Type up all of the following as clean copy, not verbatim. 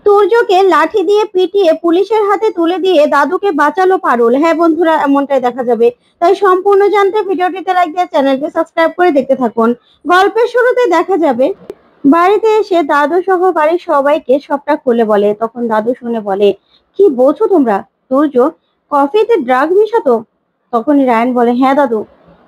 তুর্যকে লাঠি দিয়ে পিটিয়ে পুলিশের হাতে তুলে দিয়ে দাদুকে বাঁচালো পারুল। হ্যাঁ বন্ধুরা, এমনটাই দেখা যাবে। তাই সম্পূর্ণ জানতে ভিডিওটিতে লাইক দিয়ে চ্যানেলটি সাবস্ক্রাইব করে দেখতে থাকুন। গল্পের শুরুতে দেখা যাবে বাড়িতে এসে দাদু সহ বাড়ির সবাইকে সবটা খুলে বলে। তখন দাদু শুনে বলে, কি বলছো তোমরা? তুর্য কফিতে ড্রাগ মিশাতো? তখনই রায়ন বলে, হ্যাঁ দাদু,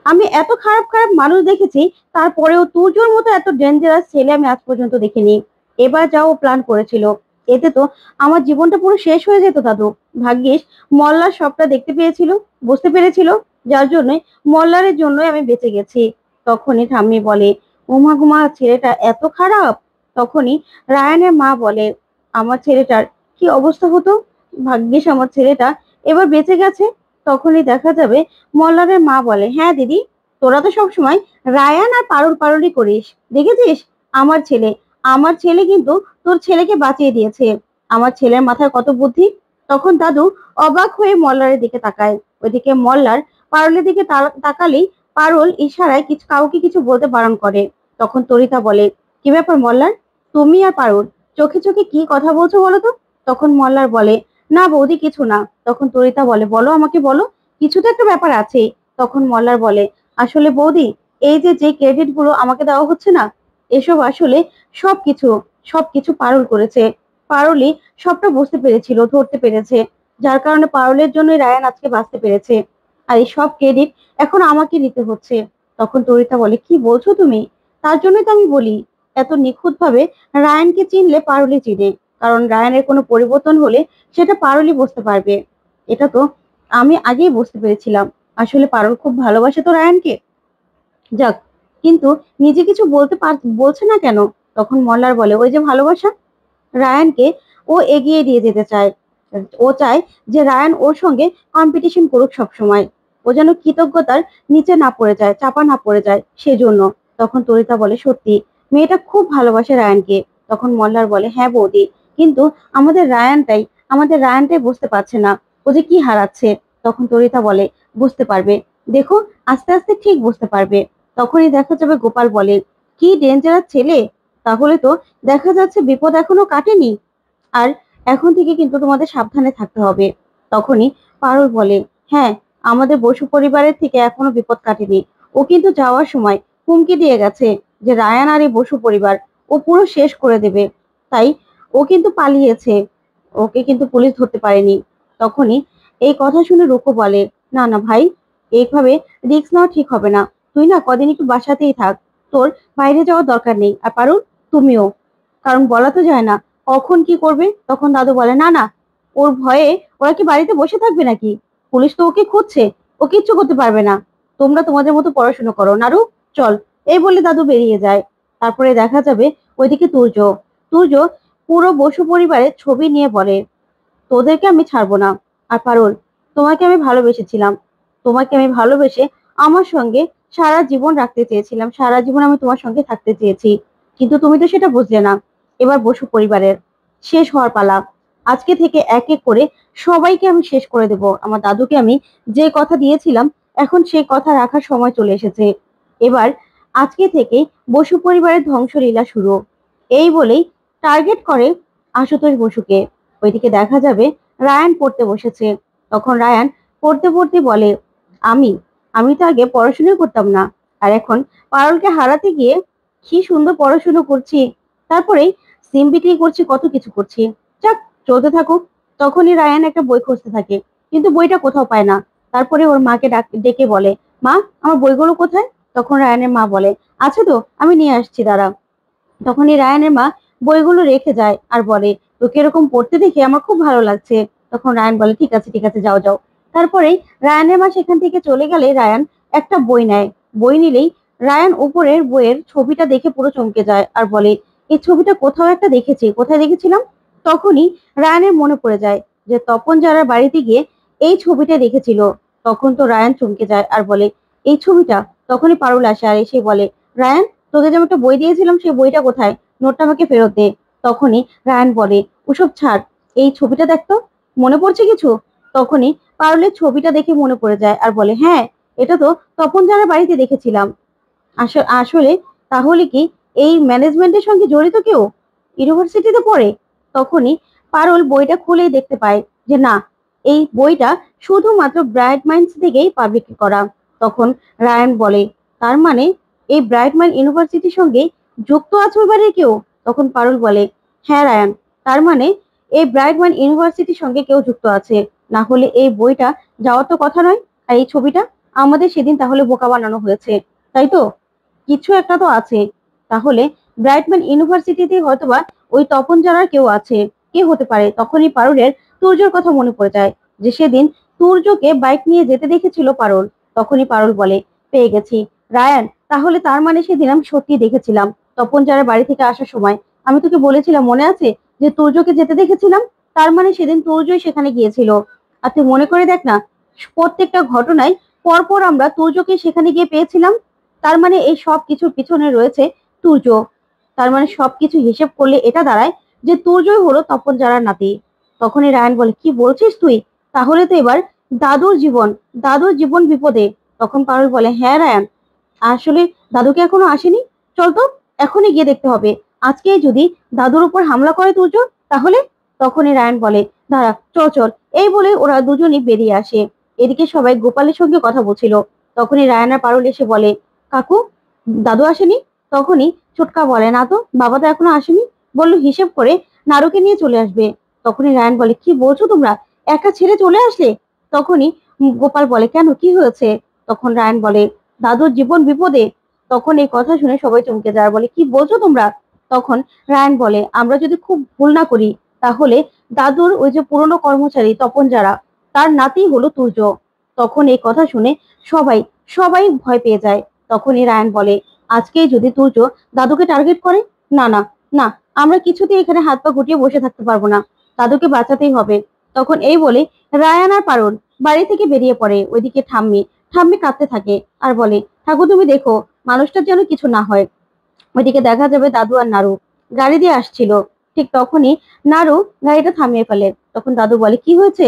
আমি এত খারাপ খারাপ মানুষ দেখেছি, তারপরেও তুর্যর মতো এত ডেঞ্জারাস ছেলে আমি আজ পর্যন্ত দেখিনি। এবার যাও প্ল্যান করেছিল, এতে তো আমার জীবনটা পুরো শেষ হয়ে যেত দাদু। ভাগ্যিস মল্লার সবটা দেখতে পেয়েছিল, বুঝতে পেরেছিল, যার জন্য মল্লারের জন্য আমি বেঁচে গেছি। তখনই ঠাম্মি বলে, ওমা গুমা, ছেলেটা এত খারাপ? তখনই রায়ানের মা বলে, আমার ছেলেটার কি অবস্থা হতো, ভাগ্যিস আমার ছেলেটা এবার বেঁচে গেছে। তখনই দেখা যাবে মল্লারের মা বলে, হ্যাঁ দিদি, তোরা তো সবসময় রায়ান আর পারুল পারুলই করিস, দেখেছিস? আমার ছেলে আমার ছেলে কিন্তু তোর ছেলেকে বাঁচিয়ে দিয়েছে। আমার ছেলের মাথায় কত বুদ্ধি। তখন দাদু অবাক হয়ে মল্লারের দিকে তাকায়। ওইদিকে মল্লার পারুলের দিকে তাকালেই পারুল ইশারায় কাউকে কিছু বলতে বারণ করে। তখন তরিতা বলে, কি ব্যাপার মল্লার, তুমি আর পারুল চোখে চোখে কি কথা বলছো বলো তো? তখন মল্লার বলে, না বৌদি কিছু না। তখন তরিতা বলে, বলো, আমাকে বলো, কিছু তো একটা ব্যাপার আছে। তখন মল্লার বলে, আসলে বৌদি, এই যে যে ক্রেডিট গুলো আমাকে দেওয়া হচ্ছে না, এসব আসলে সবকিছু সবকিছু পারুল করেছে। পারুলই সবটা বুঝতে পেরেছিল, ধরতে পেরেছে, যার কারণে পারুলের জন্য রায়ান আজকে বাঁচতে পেরেছে। আর এই সব ক্রেডিট এখন আমাকে নিতে হচ্ছে। তখন তরিতা বলে, কি বলছো তুমি? তার জন্যই তো আমি বলি, এত নিখুঁত ভাবে রায়ানকে চিনলে পারুলই চিনে, কারণ রায়ানের কোনো পরিবর্তন হলে সেটা পারুলই বুঝতে পারবে। এটা তো আমি আগেই বুঝতে পেরেছিলাম। আসলে পারুল খুব ভালোবাসে তো রায়ানকে। যাক, কিন্তু নিজে কিছু বলছে না কেন? তখন মল্লার বলে, ওই যে ভালোবাসা, রায়ানকে ও এগিয়ে দিয়ে যেতে চায়। ও চায় যে রায়ান ওর সঙ্গে কম্পিটিশন করুক সব সময়। ও যেন কৃতজ্ঞতার নিচে না পড়ে যায়, চাপা না পড়ে যায়, সেজন্য। তখন তরিতা বলে, সত্যি মেয়েটা খুব ভালোবাসে রায়ানকে। তখন মল্লার বলে, হ্যাঁ বৌদি, কিন্তু আমাদের রায়ানটাই বুঝতে পারছে না ও যে কি হারাচ্ছে। তখন তরিতা বলে, বুঝতে পারবে, দেখো, আস্তে আস্তে ঠিক বুঝতে পারবে। তখনই দেখা যাবে গোপাল বলে, কি ডেঞ্জারাস ছেলে! তাহলে তো দেখা যাচ্ছে বিপদ এখনো কাটেনি। আর এখন থেকে কিন্তু তোমাদের সাবধানে থাকতে হবে। তখনই পারুল বলে, হ্যাঁ, আমাদের বসু পরিবারের থেকে এখনো বিপদ কাটেনি। ও কিন্তু যাওয়ার সময় হুমকি দিয়ে গেছে যে রায়ান আর এই বসু পরিবার ও পুরো শেষ করে দেবে। তাই ও কিন্তু পালিয়েছে, ওকে কিন্তু পুলিশ ধরতে পারেনি। তখনই এই কথা শুনে রুকু বলে, না না ভাই, এইভাবে রিস্ক নেওয়া ঠিক হবে না। তুই না কদিন একটু বাসাতেই থাক, তোর বাইরে যাওয়ার দরকার নেই। আর পারুল, তুমিও, কারণ বলা তো যায় না কখন কি করবে। তখন দাদু বলে, না না, ওর ভয়ে ওরা কি বাড়িতে বসে থাকবে নাকি? পুলিশ তো ওকে খুঁজছে, ও কিচ্ছু করতে পারবে না। তোমরা তোমাদের মতো পড়াশোনা করো, নারু, চল। এই বলে দাদু বেরিয়ে যায়। তারপরে দেখা যাবে ওইদিকে তুর্য তুর্য পুরো বসু পরিবারের ছবি নিয়ে বলে, তোদেরকে আমি ছাড়বো না। আর পারুল, তোমাকে আমি ভালোবেসেছিলাম, তোমাকে আমি ভালোবেসে আমার সঙ্গে সারা জীবন রাখতে চেয়েছিলাম, সারা জীবন আমি তোমার সঙ্গে থাকতে চেয়েছি, কিন্তু তুমি তো সেটা বুঝলে না। এবার বসু পরিবারের শেষ হওয়ার পালা। আজকে থেকে এক এক করে সবাইকে আমি শেষ করে দেব। আমার দাদুকে আমি যে কথা দিয়েছিলাম, এখন সেই কথা রাখার সময় চলে এসেছে। এবার আজকে থেকে বসু পরিবারের ধ্বংসলীলা শুরু। এই বলেই টার্গেট করে আশুতোষ বসুকে। ওইদিকে দেখা যাবে রায়ান পড়তে বসেছে। তখন রায়ান পড়তে পড়তে বলে, আমি আমি তো আগে পড়াশোনা করতাম না, আর এখন পারুলকে হারাতে গিয়ে কি সুন্দর পড়াশুনো করছি, তারপরেই সিম বিক্রি করছি, কত কিছু করছি। যাক, চলতে থাকুক। তখনই রায়ান একটা বই খুঁজতে থাকে, কিন্তু বইটা কোথাও পায় না। তারপরে ওর মাকে ডেকে বলে, মা, আমার বইগুলো কোথায়? তখন রায়ানের মা বলে, আছে তো, আমি নিয়ে আসছি, দাঁড়া। তখনই রায়ানের মা বইগুলো রেখে যায় আর বলে, তোকে এরকম পড়তে দেখে আমার খুব ভালো লাগছে। তখন রায়ান বলে, ঠিক আছে ঠিক আছে, যাও যাও। তারপরেই রায়ানের মা সেখান থেকে চলে গেলে রায়ান একটা বই নেয়। বই নিলেই রায়ান উপরের বইয়ের ছবিটা দেখে পুরো চমকে যায় আর বলে, এই ছবিটা কোথাও একটা দেখেছি, কোথায় দেখেছিলাম? তখনই রায়ানের মনে পড়ে যায় যে তপন যারা বাড়িতে গিয়ে এই ছবিটা দেখেছিল। তখন তো রায়ান চমকে যায় আর বলে, এই ছবিটা? তখনই পারুল আসে আর এসে বলে, রায়ান, তোকে যে আমি একটা বই দিয়েছিলাম সেই বইটা কোথায়? নোটটা আমাকে ফেরত দে। তখনই রায়ান বলে, ওসব ছাড়, এই ছবিটা দেখতো, মনে পড়ছে কিছু? তখনই পারুলের ছবিটা দেখে মনে পড়ে যায় আর বলে, হ্যাঁ, এটা তো তপন যারা বাড়িতে দেখেছিলাম। আসলে তাহলে কি এই ম্যানেজমেন্টের সঙ্গে জড়িত কেউ? ইউনিভার্সিটিতে পড়ে? তখনই পারুল বইটা খুলেই দেখতে পায় যে না, এই বইটা শুধুমাত্র ব্রাইট মাইন্ডস থেকেই পাবলিক করা। তখন রায়ান বলে, তার মানে এই ব্রাইট মাইন্ড ইউনিভার্সিটির সঙ্গে যুক্ত আছে ওই বাড়ির কেউ? তখন পারুল বলে, হ্যাঁ রায়ান, তার মানে এই ব্রাইট মাইন্ড ইউনিভার্সিটির সঙ্গে কেউ যুক্ত আছে, না হলে এই বইটা যাওয়ার তো কথা নয়। আর এই ছবিটা আমাদের সেদিন তাহলে বোকা বানানো হয়েছে, তাই তো? কিছু একটা তো আছে। তাহলে ব্রাইটম্যান ইউনিভার্সিটিতে হয়তোবা ওই তপন জানার কেউ আছে। কে হতে পারে? তখনই পারুলের তুর্যর কথা মনে পড়ে যায়, যে সেদিন তুর্যকে বাইক নিয়ে যেতে দেখেছিল পারুল। তখনই পারুল বলে, পেয়ে গেছি রায়ান, তাহলে তার মানে সেদিন আমি সত্যি দেখেছিলাম তপন জানার বাড়ি থেকে আসার সময়। আমি তোকে বলেছিলাম মনে আছে যে তুর্যকে যেতে দেখেছিলাম, তার মানে সেদিন তুর্যই সেখানে গিয়েছিল। আর তুই মনে করে দেখ না, প্রত্যেকটা ঘটনায় পরপর আমরা তুর্যকে সেখানে গিয়ে পেয়েছিলাম। তার মানে এই সব কিছুর পিছনে রয়েছে তুর্য। তার মানে সবকিছু হিসেব করলে এটা দাঁড়ায় যে তুর্যই হলো তপন জারার নাতি। তখনই রায়ান বলে, কি বলছিস তুই? তাহলে তো এবার দাদুর জীবন বিপদে। তখন পারুল বলে, হ্যাঁ রায়ান, আসলে দাদুকে এখনো আসেনি। চল তো, এখনই গিয়ে দেখতে হবে। আজকে যদি দাদুর উপর হামলা করে তুর্য, তাহলে? তখনই রায়ান বলে, দাঁড়া, চল চল। এই বলে ওরা দুজনই বেরিয়ে আসে। এদিকে সবাই গোপালের সঙ্গে কথা বলছিল। তখনই রায়ান আর পারুল এসে বলে, কাকু, দাদু আসেনি? তখনই ছোটকা বলে, না তো, বাবা তো এখনো আসেনি, বললো হিসেব করে নারুকে নিয়ে চলে আসবে। তখনই রায়ান বলে, কি বলছো তোমরা, একা ছেড়ে চলে আসলে? তখনই গোপাল বলে, কেন, কি হয়েছে? তখন রায়ান বলে, দাদুর জীবন বিপদে। তখন এই কথা শুনে সবাই চমকে যায়, বলে, কি বলছো তোমরা? তখন রায়ান বলে, আমরা যদি খুব ভুল না করি, তাহলে দাদুর ওই যে পুরনো কর্মচারী তপন যারা, তার নাতি হলো তুর্য। তখন এই কথা শুনে সবাই সবাই ভয় পেয়ে যায়। তখনই রায়ান বলে, আজকেই যদি তুর্য দাদুকে টার্গেট করে, না না না, আমরা কিছুতেই এখানে হাত পা গুটিয়ে বসে থাকতে পারবো না, দাদুকে বাঁচাতেই হবে। তখন এই বলে রায়ান আর পারুল বাড়ি থেকে বেরিয়ে পড়ে। ওইদিকে ঠাম্মি ঠাম্মি কাঁদতে থাকে আর বলে, ঠাকুর তুমি দেখো মানুষটার যেন কিছু না হয়। ওইদিকে দেখা যাবে দাদু আর নাড়ু গাড়ি দিয়ে আসছিল। ঠিক তখনই নাড়ু গাড়িটা থামিয়ে ফেলে। তখন দাদু বলে, কি হয়েছে?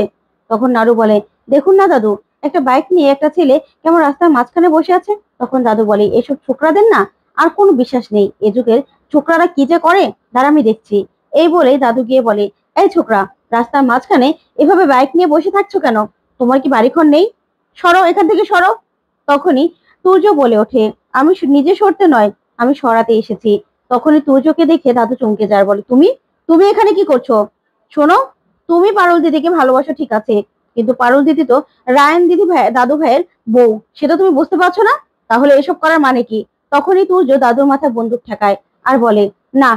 তখন নাড়ু বলে, দেখুন না দাদু, একটা বাইক নিয়ে একটা ছেলে কেমন রাস্তার মাঝখানে বসে আছে। তখন দাদু বলে, এসব ছোকরাদের না আর কোনো বিশ্বাস নেই, এ যুগের ছোকরারা কি যে করে, দাঁড়া আমি দেখছি। এই বলে দাদু গিয়ে বলে, এই ছোকরা, রাস্তার মাঝখানে এভাবে বাইক নিয়ে বসে থাকছো কেন? তোমার কি বাড়িঘর নেই? সরো এখান থেকে, সরো। তখনই সূর্য বলে ওঠে, আমি নিজে সরতে নয়, আমি সরাতে এসেছি। তখনই তুর্যকে দেখে দাদু চমকে যায়, বলে, তুমি তুমি এখানে কি করছো? শোনো, তুমি পারুল দিদিকে ভালোবাসো ঠিক আছে, কিন্তু পারুল দিদি তো রায়ান দিদি ভাই দাদু ভাইয়ের বউ, সেটা তুমি বুঝতে পারছো না? তাহলে এসব করার মানে কি? তখনই তুর্য দাদুর মাথায় বন্দুক ঠেকায় আর বলে, না,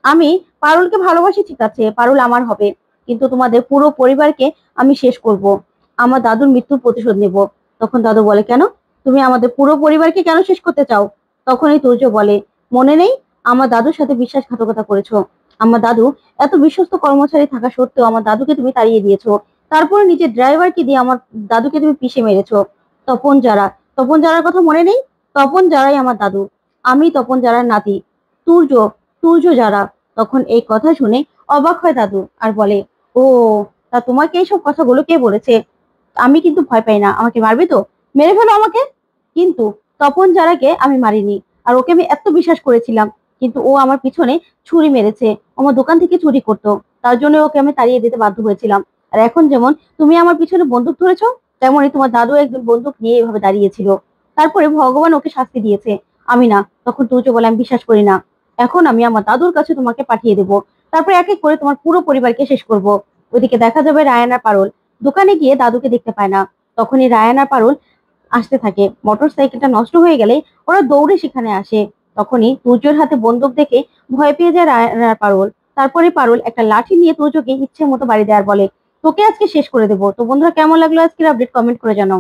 আমি পারুলকে ভালোবাসি ঠিক আছে, পারুল আমার হবে, কিন্তু তোমাদের পুরো পরিবারকে আমি শেষ করব, আমার দাদুর মৃত্যুর প্রতিশোধ নেব। তখন দাদু বলে, কেন, তুমি আমাদের পুরো পরিবারকে কেন শেষ করতে চাও? তখনই তুর্য বলে, মনে নেই, আমার দাদুর সাথে বিশ্বাসঘাতকতা করেছো। আমার দাদু এত বিশ্বস্ত কর্মচারী থাকা সত্ত্বেও আমার দাদুকে তুমি তাড়িয়ে দিয়েছো। তারপরে নিজের ড্রাইভারকে দিয়ে আমার দাদুকে তুমি পিষে মেরেছো। তপন যারা তপন যারার কথা মনে নেই? তপন যারাই আমার দাদু, আমি তপন যারার নাতি, সূর্য সূর্য যারা। তখন এই কথা শুনে অবাক হয় দাদু আর বলে, ও, তা তোমাকে এইসব কথাগুলো কে বলেছে? আমি কিন্তু ভয় পাই না, আমাকে মারবে তো? মেরে ফেলো আমাকে। কিন্তু তপন যারাকে আমি মারিনি, আর ওকে আমি এত বিশ্বাস করেছিলাম, কিন্তু ও আমার পিছনে ছুরি মেরেছে, আমার দোকান থেকে চুরি করতো, তার জন্য ওকে আমি তাড়িয়ে দিতে বাধ্য হয়েছিলাম। আর এখন যেমন তুমি আমার পিছনে বন্দুক ধরেছো, তেমনই তোমার দাদু একজন বন্দুক নিয়ে এভাবে দাঁড়িয়েছিল। তারপরে ভগবান ওকে শাস্তি দিয়েছে, আমি না। তখন তুর্য বলে, আমি বিশ্বাস করি না, এখন আমি আমার দাদুর কাছে তোমাকে পাঠিয়ে দেবো, তারপরে এক এক করে তোমার পুরো পরিবারকে শেষ করব। ওইদিকে দেখা যাবে রায়ান আর পারুল দোকানে গিয়ে দাদুকে দেখতে পায় না। তখনই রায়ান আর পারুল আসতে থাকে। মোটর সাইকেলটা নষ্ট হয়ে গেলে ওরা দৌড়ে সেখানে আসে। তখনই তুর্যর হাতে বন্দুক দেখে ভয় পেয়ে যায় রায়ান আর পারুল। তারপরে পারুল একটা লাঠি নিয়ে তুর্যকে ইচ্ছে মতো বাড়ি দেওয়ার বলে, তোকে আজকে শেষ করে দেবো। তো বন্ধুরা, কেমন লাগলো আজকের আপডেট, কমেন্ট করে জানাও।